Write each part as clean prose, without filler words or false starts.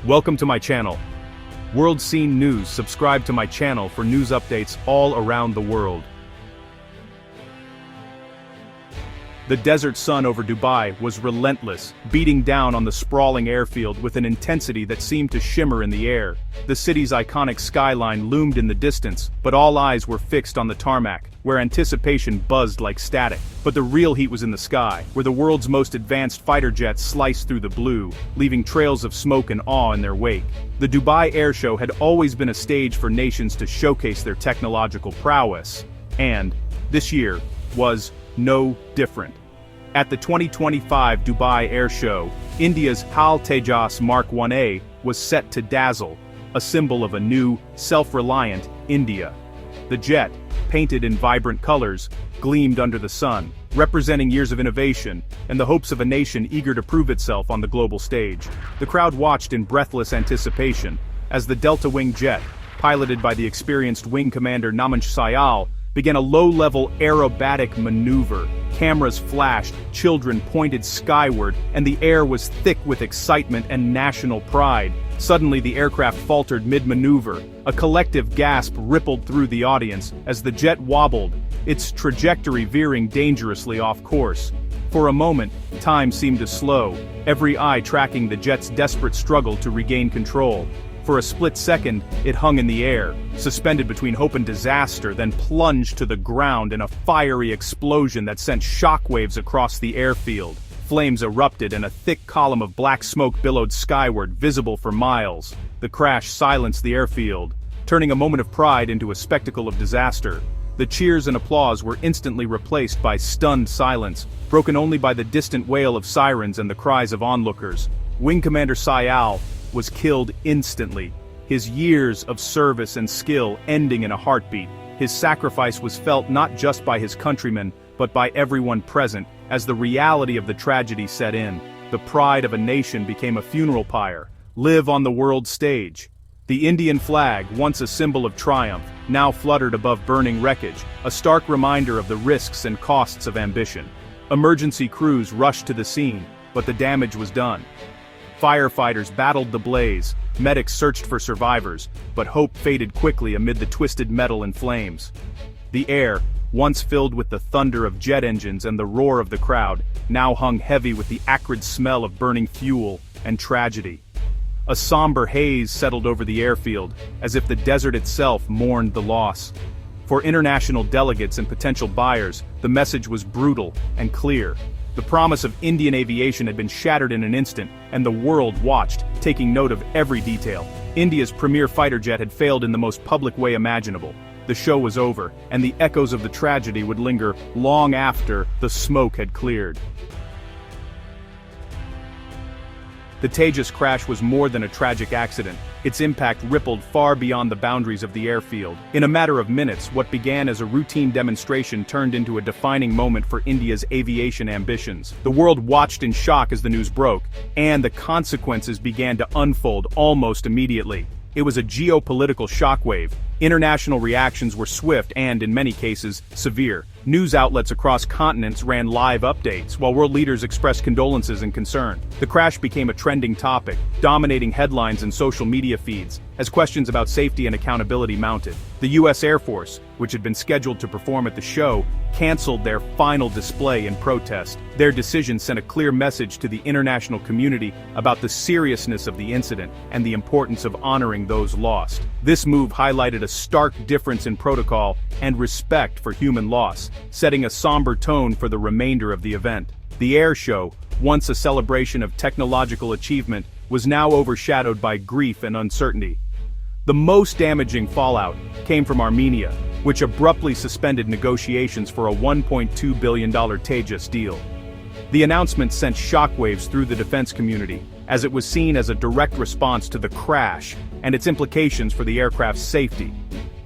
Welcome to my channel. World Scene News. Subscribe to my channel for news updates all around the world. The desert sun over Dubai was relentless, beating down on the sprawling airfield with an intensity that seemed to shimmer in the air. The city's iconic skyline loomed in the distance, but all eyes were fixed on the tarmac, where anticipation buzzed like static. But the real heat was in the sky, where the world's most advanced fighter jets sliced through the blue, leaving trails of smoke and awe in their wake. The Dubai Air Show had always been a stage for nations to showcase their technological prowess, and this year was no different. At the 2025 Dubai Air Show, India's HAL Tejas Mark 1A was set to dazzle, a symbol of a new, self-reliant India. The jet, painted in vibrant colors, gleamed under the sun, representing years of innovation and the hopes of a nation eager to prove itself on the global stage. The crowd watched in breathless anticipation as the Delta-wing jet, piloted by the experienced wing commander Naman Sayal, began a low-level aerobatic maneuver. Cameras flashed, children pointed skyward, and the air was thick with excitement and national pride. Suddenly the aircraft faltered mid-maneuver. A collective gasp rippled through the audience as the jet wobbled, its trajectory veering dangerously off course. For a moment, time seemed to slow, every eye tracking the jet's desperate struggle to regain control. For a split second, it hung in the air, suspended between hope and disaster, then plunged to the ground in a fiery explosion that sent shockwaves across the airfield. Flames erupted and a thick column of black smoke billowed skyward, visible for miles. The crash silenced the airfield, turning a moment of pride into a spectacle of disaster. The cheers and applause were instantly replaced by stunned silence, broken only by the distant wail of sirens and the cries of onlookers. Wing Commander Sayal was killed instantly, his years of service and skill ending in a heartbeat. His sacrifice was felt not just by his countrymen, but by everyone present. As the reality of the tragedy set in, the pride of a nation became a funeral pyre, live on the world stage. The Indian flag, once a symbol of triumph, now fluttered above burning wreckage, a stark reminder of the risks and costs of ambition. Emergency crews rushed to the scene, but the damage was done. Firefighters battled the blaze, medics searched for survivors, but hope faded quickly amid the twisted metal and flames. The air, once filled with the thunder of jet engines and the roar of the crowd, now hung heavy with the acrid smell of burning fuel and tragedy. A somber haze settled over the airfield, as if the desert itself mourned the loss. For international delegates and potential buyers, the message was brutal and clear. The promise of Indian aviation had been shattered in an instant, and the world watched, taking note of every detail. India's premier fighter jet had failed in the most public way imaginable. The show was over, and the echoes of the tragedy would linger long after the smoke had cleared. The Tejas crash was more than a tragic accident. Its impact rippled far beyond the boundaries of the airfield. In a matter of minutes, what began as a routine demonstration turned into a defining moment for India's aviation ambitions. The world watched in shock as the news broke, and the consequences began to unfold almost immediately. It was a geopolitical shockwave. International reactions were swift and, in many cases, severe. News outlets across continents ran live updates, while world leaders expressed condolences and concern. The crash became a trending topic, dominating headlines and social media feeds, as questions about safety and accountability mounted. The U.S. Air Force, which had been scheduled to perform at the show, canceled their final display in protest. Their decision sent a clear message to the international community about the seriousness of the incident and the importance of honoring those lost. This move highlighted a stark difference in protocol and respect for human loss, setting a somber tone for the remainder of the event. The air show, once a celebration of technological achievement, was now overshadowed by grief and uncertainty. The most damaging fallout came from Armenia, which abruptly suspended negotiations for a $1.2 billion Tejas deal. The announcement sent shockwaves through the defense community, as it was seen as a direct response to the crash and its implications for the aircraft's safety.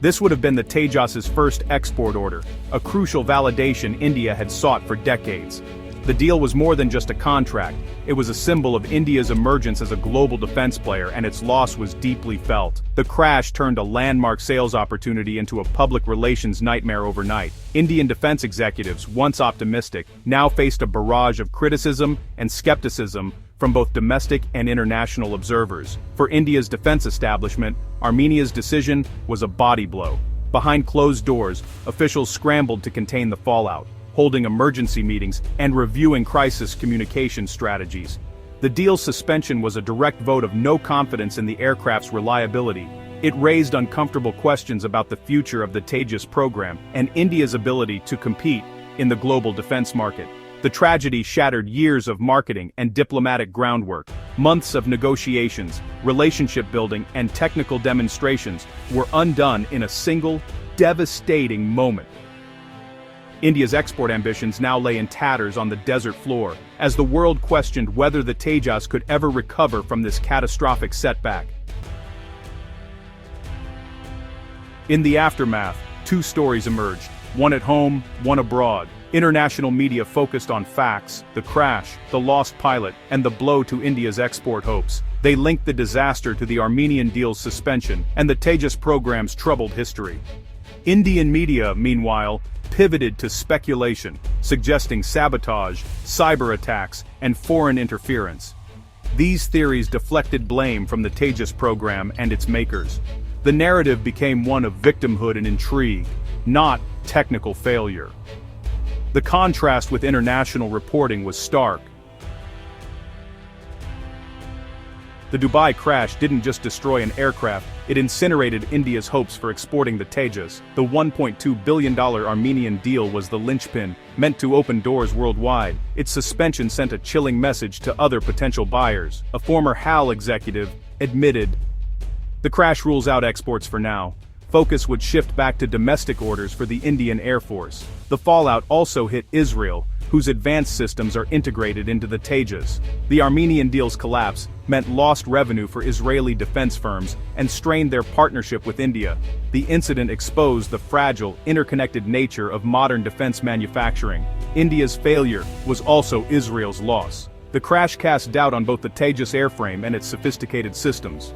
This would have been the Tejas's first export order, a crucial validation India had sought for decades. The deal was more than just a contract, it was a symbol of India's emergence as a global defense player, and its loss was deeply felt. The crash turned a landmark sales opportunity into a public relations nightmare overnight. Indian defense executives, once optimistic, now faced a barrage of criticism and skepticism from both domestic and international observers. For India's defense establishment, Armenia's decision was a body blow. Behind closed doors, officials scrambled to contain the fallout, holding emergency meetings and reviewing crisis communication strategies. The deal's suspension was a direct vote of no confidence in the aircraft's reliability. It raised uncomfortable questions about the future of the Tejas program and India's ability to compete in the global defense market. The tragedy shattered years of marketing and diplomatic groundwork. Months of negotiations, relationship building, and technical demonstrations were undone in a single, devastating moment. India's export ambitions now lay in tatters on the desert floor, as the world questioned whether the Tejas could ever recover from this catastrophic setback. In the aftermath, two stories emerged, one at home, one abroad. International media focused on facts, the crash, the lost pilot, and the blow to India's export hopes. They linked the disaster to the Armenian deal's suspension and the Tejas program's troubled history. Indian media, meanwhile, pivoted to speculation, suggesting sabotage, cyber attacks, and foreign interference. These theories deflected blame from the Tejas program and its makers. The narrative became one of victimhood and intrigue, not technical failure. The contrast with international reporting was stark. The Dubai crash didn't just destroy an aircraft, it incinerated India's hopes for exporting the Tejas. The $1.2 billion Armenian deal was the linchpin, meant to open doors worldwide. Its suspension sent a chilling message to other potential buyers. A former HAL executive admitted, "The crash rules out exports for now. Focus would shift back to domestic orders for the Indian Air Force." The fallout also hit Israel, whose advanced systems are integrated into the Tejas. The Armenian deal's collapse meant lost revenue for Israeli defense firms and strained their partnership with India. The incident exposed the fragile, interconnected nature of modern defense manufacturing. India's failure was also Israel's loss. The crash cast doubt on both the Tejas airframe and its sophisticated systems.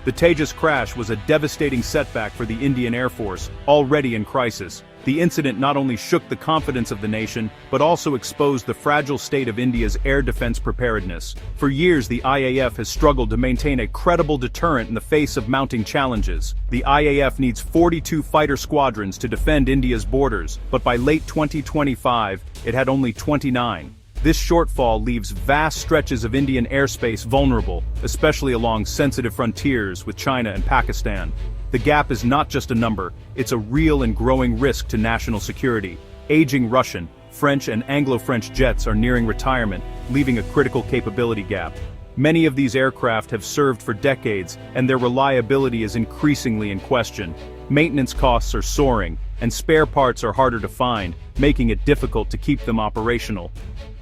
The Tejas crash was a devastating setback for the Indian Air Force, already in crisis. The incident not only shook the confidence of the nation, but also exposed the fragile state of India's air defense preparedness. For years, the IAF has struggled to maintain a credible deterrent in the face of mounting challenges. The IAF needs 42 fighter squadrons to defend India's borders, but by late 2025, it had only 29. This shortfall leaves vast stretches of Indian airspace vulnerable, especially along sensitive frontiers with China and Pakistan. The gap is not just a number, it's a real and growing risk to national security. Aging Russian, French and Anglo-French jets are nearing retirement, leaving a critical capability gap. Many of these aircraft have served for decades, and their reliability is increasingly in question. Maintenance costs are soaring, and spare parts are harder to find, making it difficult to keep them operational.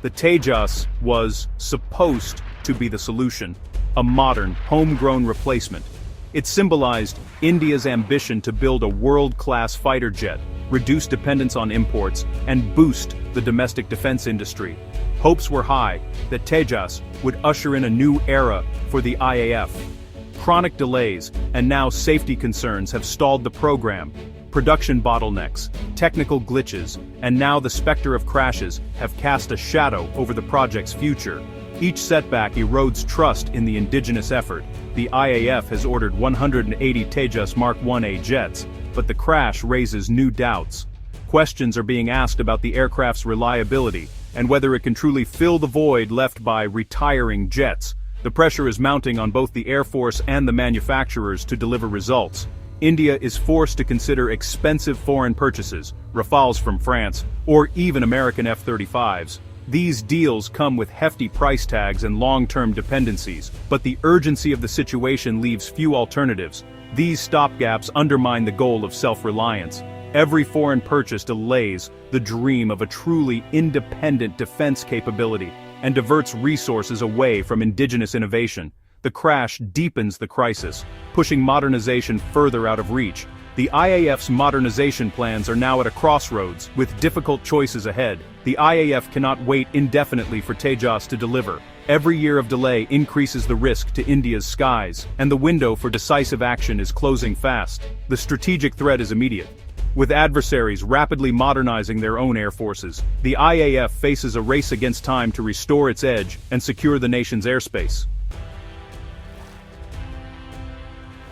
The Tejas was supposed to be the solution, a modern, homegrown replacement. It symbolized India's ambition to build a world-class fighter jet, reduce dependence on imports, and boost the domestic defense industry. Hopes were high that Tejas would usher in a new era for the IAF. Chronic delays and now safety concerns have stalled the program. Production bottlenecks, technical glitches, and now the specter of crashes have cast a shadow over the project's future. Each setback erodes trust in the indigenous effort. The IAF has ordered 180 Tejas Mark 1A jets, but the crash raises new doubts. Questions are being asked about the aircraft's reliability, and whether it can truly fill the void left by retiring jets. The pressure is mounting on both the Air Force and the manufacturers to deliver results. India is forced to consider expensive foreign purchases, Rafales from France, or even American F-35s. These deals come with hefty price tags and long-term dependencies, but the urgency of the situation leaves few alternatives. These stopgaps undermine the goal of self-reliance. Every foreign purchase delays the dream of a truly independent defense capability and diverts resources away from indigenous innovation. The crash deepens the crisis, pushing modernization further out of reach. The IAF's modernization plans are now at a crossroads, with difficult choices ahead. The IAF cannot wait indefinitely for Tejas to deliver. Every year of delay increases the risk to India's skies, and the window for decisive action is closing fast. The strategic threat is immediate. With adversaries rapidly modernizing their own air forces, the IAF faces a race against time to restore its edge and secure the nation's airspace.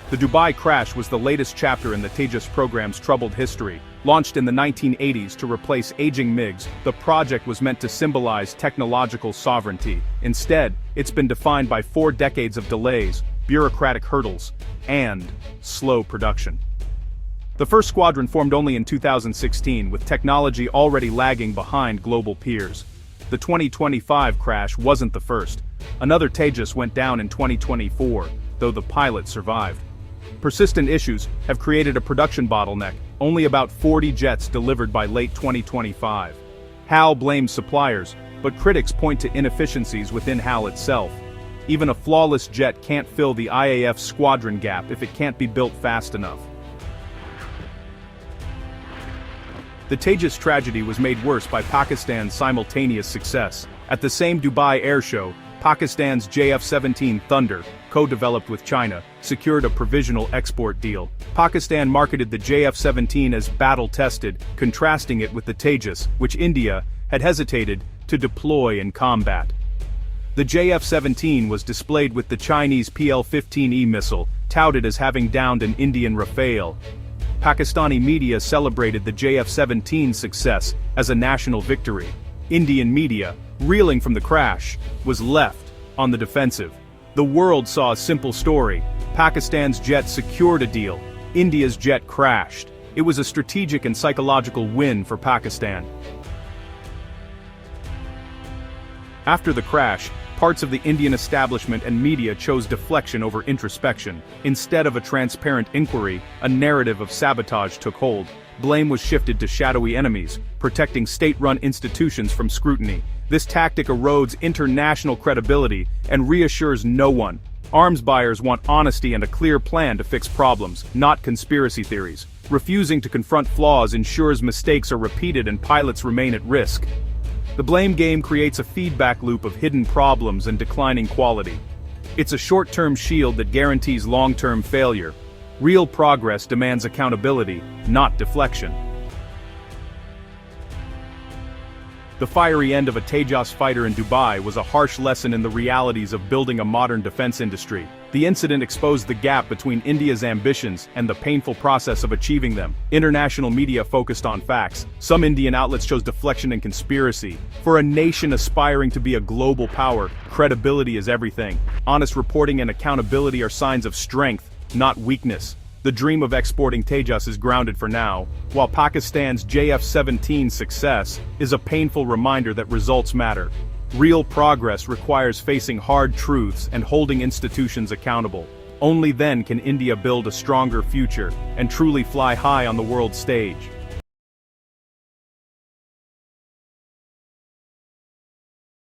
The Dubai crash was the latest chapter in the Tejas program's troubled history. Launched in the 1980s to replace aging MiGs, the project was meant to symbolize technological sovereignty. Instead, it's been defined by 4 decades of delays, bureaucratic hurdles, and slow production. The first squadron formed only in 2016, with technology already lagging behind global peers. The 2025 crash wasn't the first. Another Tejas went down in 2024, though the pilot survived. Persistent issues have created a production bottleneck, only about 40 jets delivered by late 2025. HAL blames suppliers, but critics point to inefficiencies within HAL itself. Even a flawless jet can't fill the IAF squadron gap if it can't be built fast enough. The Tejas tragedy was made worse by Pakistan's simultaneous success. At the same Dubai Air Show, Pakistan's JF-17 Thunder, co-developed with China, secured a provisional export deal. Pakistan marketed the JF-17 as battle-tested, contrasting it with the Tejas, which India had hesitated to deploy in combat. The JF-17 was displayed with the Chinese PL-15E missile, touted as having downed an Indian Rafale. Pakistani media celebrated the JF-17's success as a national victory. Indian media, reeling from the crash, was left on the defensive. The world saw a simple story. Pakistan's jet secured a deal. India's jet crashed. It was a strategic and psychological win for Pakistan. After the crash, parts of the Indian establishment and media chose deflection over introspection. Instead of a transparent inquiry, a narrative of sabotage took hold. Blame was shifted to shadowy enemies, protecting state-run institutions from scrutiny. This tactic erodes international credibility and reassures no one. Arms buyers want honesty and a clear plan to fix problems, not conspiracy theories. Refusing to confront flaws ensures mistakes are repeated and pilots remain at risk. The blame game creates a feedback loop of hidden problems and declining quality. It's a short-term shield that guarantees long-term failure. Real progress demands accountability, not deflection. The fiery end of a Tejas fighter in Dubai was a harsh lesson in the realities of building a modern defense industry. The incident exposed the gap between India's ambitions and the painful process of achieving them. International media focused on facts. Some Indian outlets chose deflection and conspiracy. For a nation aspiring to be a global power, credibility is everything. Honest reporting and accountability are signs of strength, not weakness. The dream of exporting Tejas is grounded for now, while Pakistan's JF-17 success is a painful reminder that results matter. Real progress requires facing hard truths and holding institutions accountable. Only then can India build a stronger future and truly fly high on the world stage.